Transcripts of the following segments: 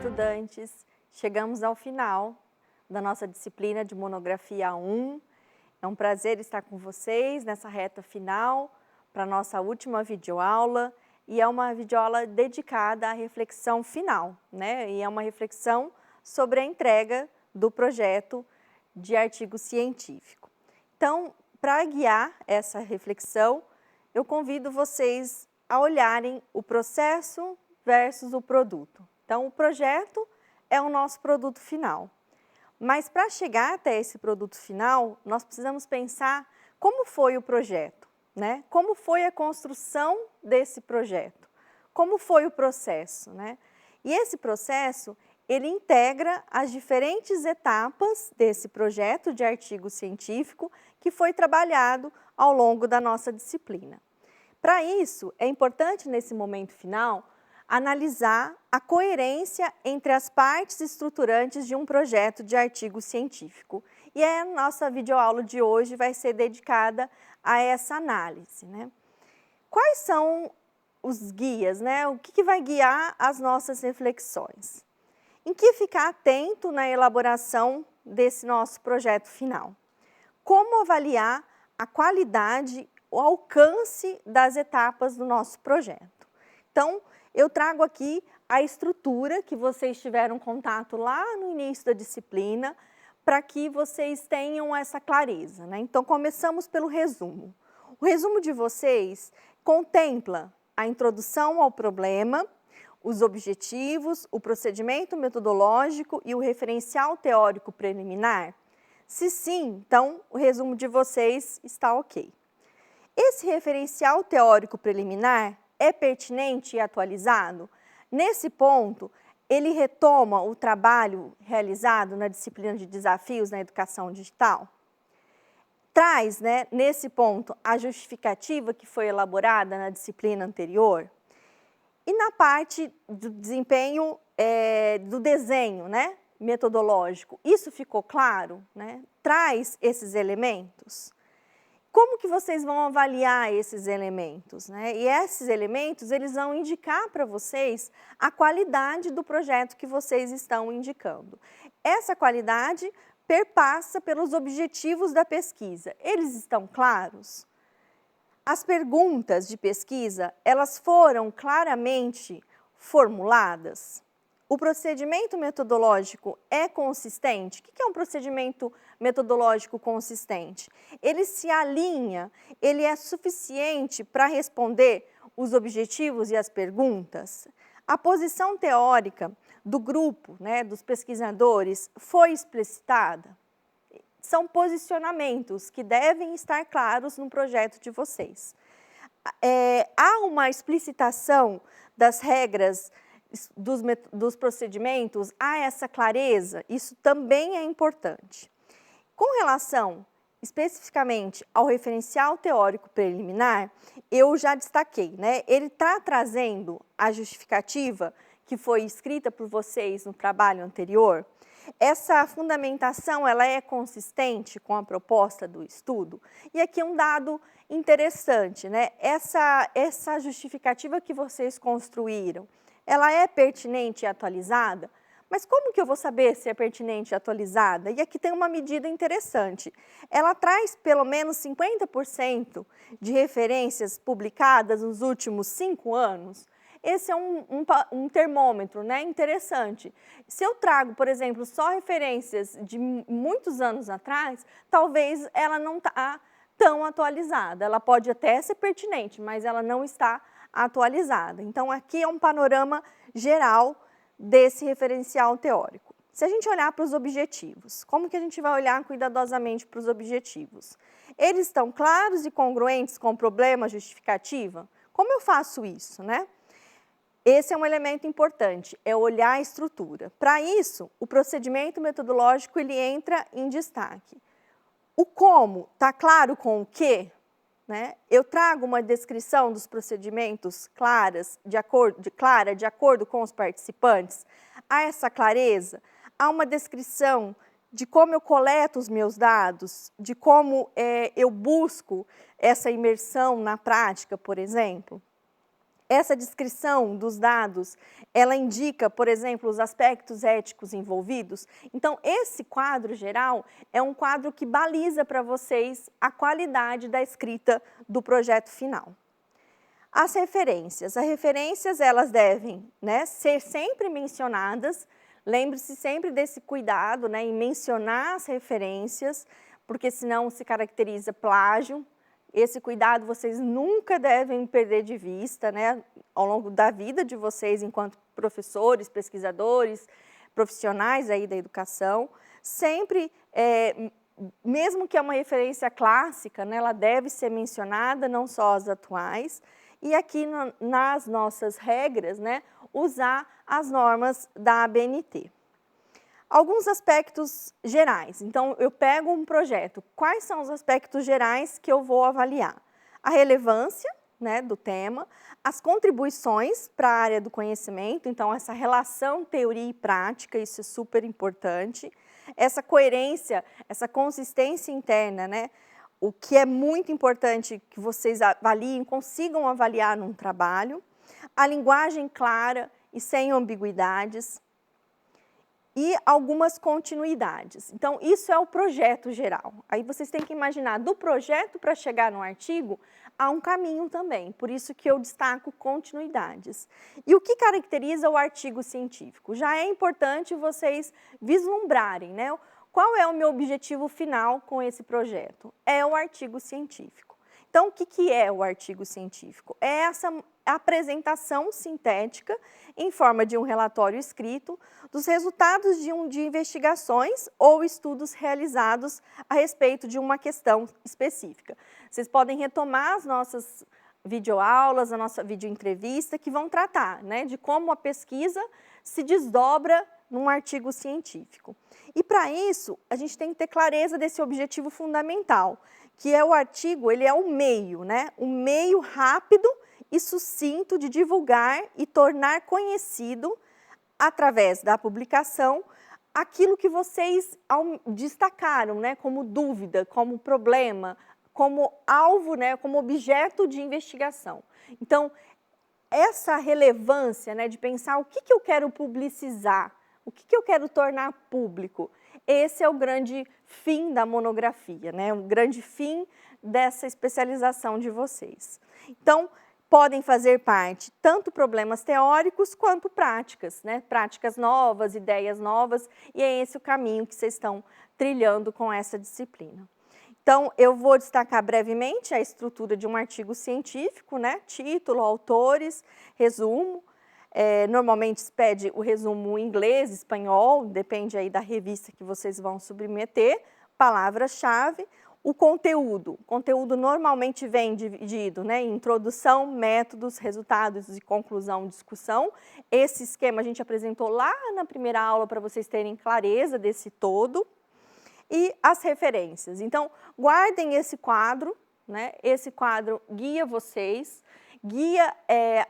estudantes! Chegamos ao final da nossa disciplina de Monografia 1. É um prazer estar com vocês nessa reta final para a nossa última videoaula. E é uma videoaula dedicada à reflexão final, né? E é uma reflexão sobre a entrega do projeto de artigo científico. Então, para guiar essa reflexão, eu convido vocês a olharem o processo versus o produto. Então, o projeto é o nosso produto final. Mas para chegar até esse produto final, nós precisamos pensar como foi o projeto, né? Como foi a construção desse projeto? Como foi o processo, né? E esse processo, ele integra as diferentes etapas desse projeto de artigo científico que foi trabalhado ao longo da nossa disciplina. Para isso, é importante nesse momento final analisar a coerência entre as partes estruturantes de um projeto de artigo científico. E a nossa videoaula de hoje vai ser dedicada a essa análise, né? Quais são os guias, né? O que vai guiar as nossas reflexões? Em que ficar atento na elaboração desse nosso projeto final? Como avaliar a qualidade, o alcance das etapas do nosso projeto? Então, eu trago aqui a estrutura que vocês tiveram contato lá no início da disciplina, para que vocês tenham essa clareza, né? Então, começamos pelo resumo. O resumo de vocês contempla a introdução ao problema, os objetivos, o procedimento metodológico e o referencial teórico preliminar? Se sim, então o resumo de vocês está ok. Esse referencial teórico preliminar é pertinente e atualizado? Nesse ponto, ele retoma o trabalho realizado na disciplina de desafios na educação digital? Traz, né, nesse ponto, a justificativa que foi elaborada na disciplina anterior? E na parte do desempenho, do desenho, né, metodológico, isso ficou claro, né? Traz esses elementos? Como que vocês vão avaliar esses elementos, né? E esses elementos, eles vão indicar para vocês a qualidade do projeto que vocês estão indicando. Essa qualidade perpassa pelos objetivos da pesquisa. Eles estão claros? As perguntas de pesquisa, elas foram claramente formuladas? O procedimento metodológico é consistente? O que é um procedimento metodológico consistente? Ele se alinha, ele é suficiente para responder os objetivos e as perguntas? A posição teórica do grupo, né, dos pesquisadores, foi explicitada? São posicionamentos que devem estar claros no projeto de vocês. Há uma explicitação das regras dos procedimentos, há essa clareza, isso também é importante. Com relação especificamente ao referencial teórico preliminar, eu já destaquei, né? Ele está trazendo a justificativa que foi escrita por vocês no trabalho anterior. Essa fundamentação, ela é consistente com a proposta do estudo? E aqui um dado interessante, né? Essa justificativa que vocês construíram, ela é pertinente e atualizada? Mas como que eu vou saber se é pertinente e atualizada? E aqui tem uma medida interessante. Ela traz pelo menos 50% de referências publicadas nos últimos 5 anos. Esse é um termômetro, né, interessante. Se eu trago, por exemplo, só referências de muitos anos atrás, talvez ela não está tão atualizada. Ela pode até ser pertinente, mas ela não está atualizada. Então, aqui é um panorama geral desse referencial teórico. Se a gente olhar para os objetivos, como que a gente vai olhar cuidadosamente para os objetivos? Eles estão claros e congruentes com o problema, justificativa? Como eu faço isso, né? Esse é um elemento importante, é olhar a estrutura. Para isso, o procedimento metodológico ele entra em destaque. O como está claro com o que? Né? Eu trago uma descrição dos procedimentos clara, de acordo com os participantes. Há essa clareza? Há uma descrição de como eu coleto os meus dados, de como eu busco essa imersão na prática, por exemplo? Essa descrição dos dados, ela indica, por exemplo, os aspectos éticos envolvidos. Então, esse quadro geral é um quadro que baliza para vocês a qualidade da escrita do projeto final. As referências elas devem, né, ser sempre mencionadas. Lembre-se sempre desse cuidado, né, em mencionar as referências, porque senão se caracteriza plágio. Esse cuidado vocês nunca devem perder de vista, né, ao longo da vida de vocês enquanto professores, pesquisadores, profissionais aí da educação. Sempre, mesmo que é uma referência clássica, né, ela deve ser mencionada, não só as atuais. E aqui nas nossas regras, né, usar as normas da ABNT. Alguns aspectos gerais. Então, eu pego um projeto. Quais são os aspectos gerais que eu vou avaliar? A relevância, né, do tema, as contribuições para a área do conhecimento, então essa relação teoria e prática, isso é super importante. Essa coerência, essa consistência interna, né, o que é muito importante que vocês avaliem, consigam avaliar num trabalho. A linguagem clara e sem ambiguidades. E algumas continuidades. Então, isso é o projeto geral. Aí vocês têm que imaginar, do projeto para chegar no artigo, há um caminho também, por isso que eu destaco continuidades. E o que caracteriza o artigo científico? Já é importante vocês vislumbrarem, né? Qual é o meu objetivo final com esse projeto? É o artigo científico. Então, o que é o artigo científico? É essa apresentação sintética, em forma de um relatório escrito, dos resultados de investigações ou estudos realizados a respeito de uma questão específica. Vocês podem retomar as nossas videoaulas, a nossa videoentrevista, que vão tratar, né, de como a pesquisa se desdobra num artigo científico. E para isso, a gente tem que ter clareza desse objetivo fundamental, que é o artigo, ele é o meio, né? Um meio rápido e sucinto de divulgar e tornar conhecido, através da publicação, aquilo que vocês destacaram, né? Como dúvida, como problema, como alvo, né? Como objeto de investigação. Então, essa relevância, né? De pensar o que eu quero publicizar, o que eu quero tornar público, esse é o grande fim da monografia, né? O grande fim dessa especialização de vocês. Então, podem fazer parte tanto problemas teóricos quanto práticas, né? Práticas novas, ideias novas, e é esse o caminho que vocês estão trilhando com essa disciplina. Então, eu vou destacar brevemente a estrutura de um artigo científico, né? Título, autores, resumo. Normalmente se pede o resumo em inglês, espanhol, depende aí da revista que vocês vão submeter, palavra-chave. O conteúdo normalmente vem dividido, né, em introdução, métodos, resultados e conclusão, discussão. Esse esquema a gente apresentou lá na primeira aula para vocês terem clareza desse todo. E as referências. Então, guardem esse quadro, né, esse quadro guia vocês, guia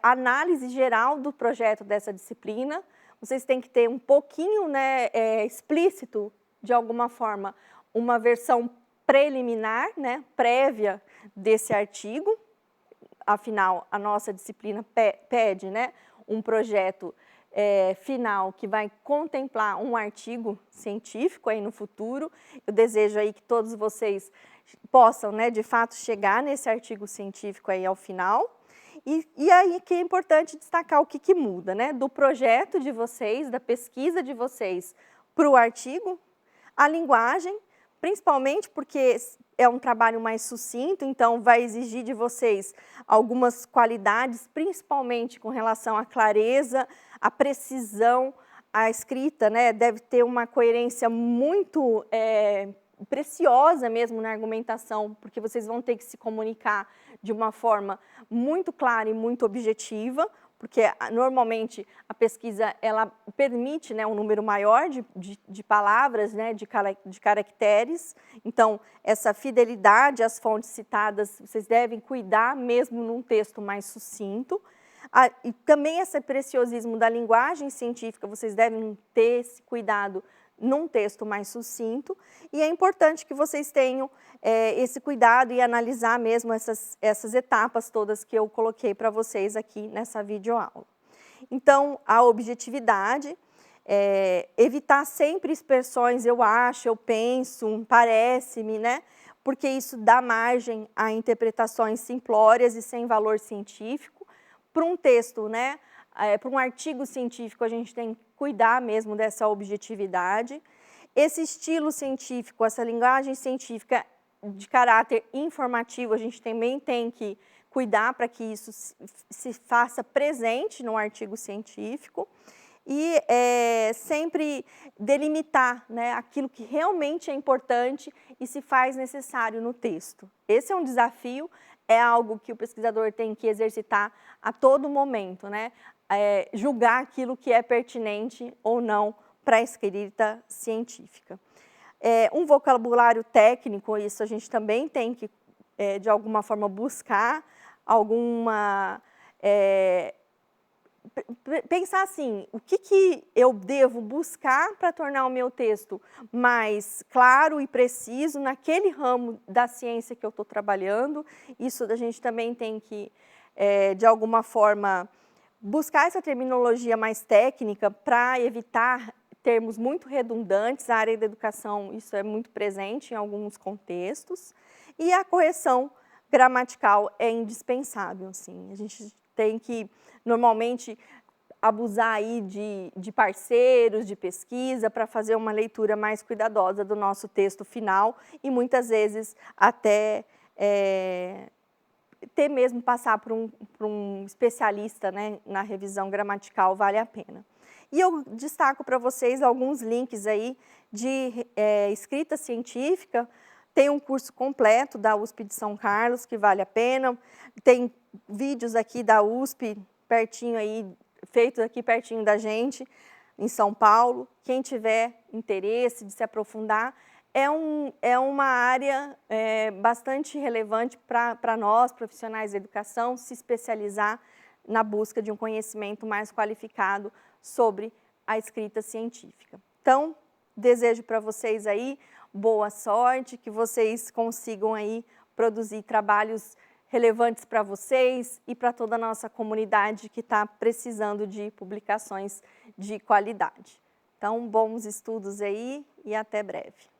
a análise geral do projeto dessa disciplina. Vocês têm que ter um pouquinho, né, explícito, de alguma forma, uma versão preliminar, né, prévia desse artigo. Afinal, a nossa disciplina pede, né, um projeto final que vai contemplar um artigo científico aí no futuro. Eu desejo aí que todos vocês possam, né, de fato, chegar nesse artigo científico aí ao final. E aí que é importante destacar o que muda, né? Do projeto de vocês, da pesquisa de vocês para o artigo, a linguagem, principalmente porque é um trabalho mais sucinto, então vai exigir de vocês algumas qualidades, principalmente com relação à clareza, à precisão, a escrita, né? Deve ter uma coerência muito preciosa mesmo na argumentação, porque vocês vão ter que se comunicar de uma forma muito clara e muito objetiva, porque normalmente a pesquisa ela permite, né, um número maior de palavras, né, de caracteres. Então, essa fidelidade às fontes citadas, vocês devem cuidar mesmo num texto mais sucinto. E também esse preciosismo da linguagem científica, vocês devem ter esse cuidado num texto mais sucinto, e é importante que vocês tenham esse cuidado e analisar mesmo essas etapas todas que eu coloquei para vocês aqui nessa videoaula. Então, a objetividade, evitar sempre expressões eu acho, eu penso, parece-me, né? Porque isso dá margem a interpretações simplórias e sem valor científico. Para um texto, né, para um artigo científico, a gente tem que cuidar mesmo dessa objetividade. Esse estilo científico, essa linguagem científica de caráter informativo, a gente também tem que cuidar para que isso se faça presente no artigo científico. E sempre delimitar, né, aquilo que realmente é importante e se faz necessário no texto. Esse é um desafio, é algo que o pesquisador tem que exercitar a todo momento, né? Julgar aquilo que é pertinente ou não para a escrita científica. Um vocabulário técnico, isso a gente também tem que, de alguma forma, buscar alguma... pensar assim, o que eu devo buscar para tornar o meu texto mais claro e preciso naquele ramo da ciência que eu estou trabalhando. Isso a gente também tem que, de alguma forma, buscar essa terminologia mais técnica para evitar termos muito redundantes. A área da educação, isso é muito presente em alguns contextos. E a correção gramatical é indispensável, sim. A gente tem que, normalmente, abusar aí de parceiros, de pesquisa, para fazer uma leitura mais cuidadosa do nosso texto final e, muitas vezes, até ter mesmo passar por um especialista, né, na revisão gramatical, vale a pena. E eu destaco para vocês alguns links aí de escrita científica. Tem um curso completo da USP de São Carlos, que vale a pena. Tem vídeos aqui da USP, pertinho aí, feitos aqui pertinho da gente, em São Paulo. Quem tiver interesse de se aprofundar, é uma área bastante relevante para nós, profissionais da educação, se especializar na busca de um conhecimento mais qualificado sobre a escrita científica. Então, desejo para vocês aí boa sorte, que vocês consigam aí produzir trabalhos relevantes para vocês e para toda a nossa comunidade que está precisando de publicações de qualidade. Então, bons estudos aí e até breve.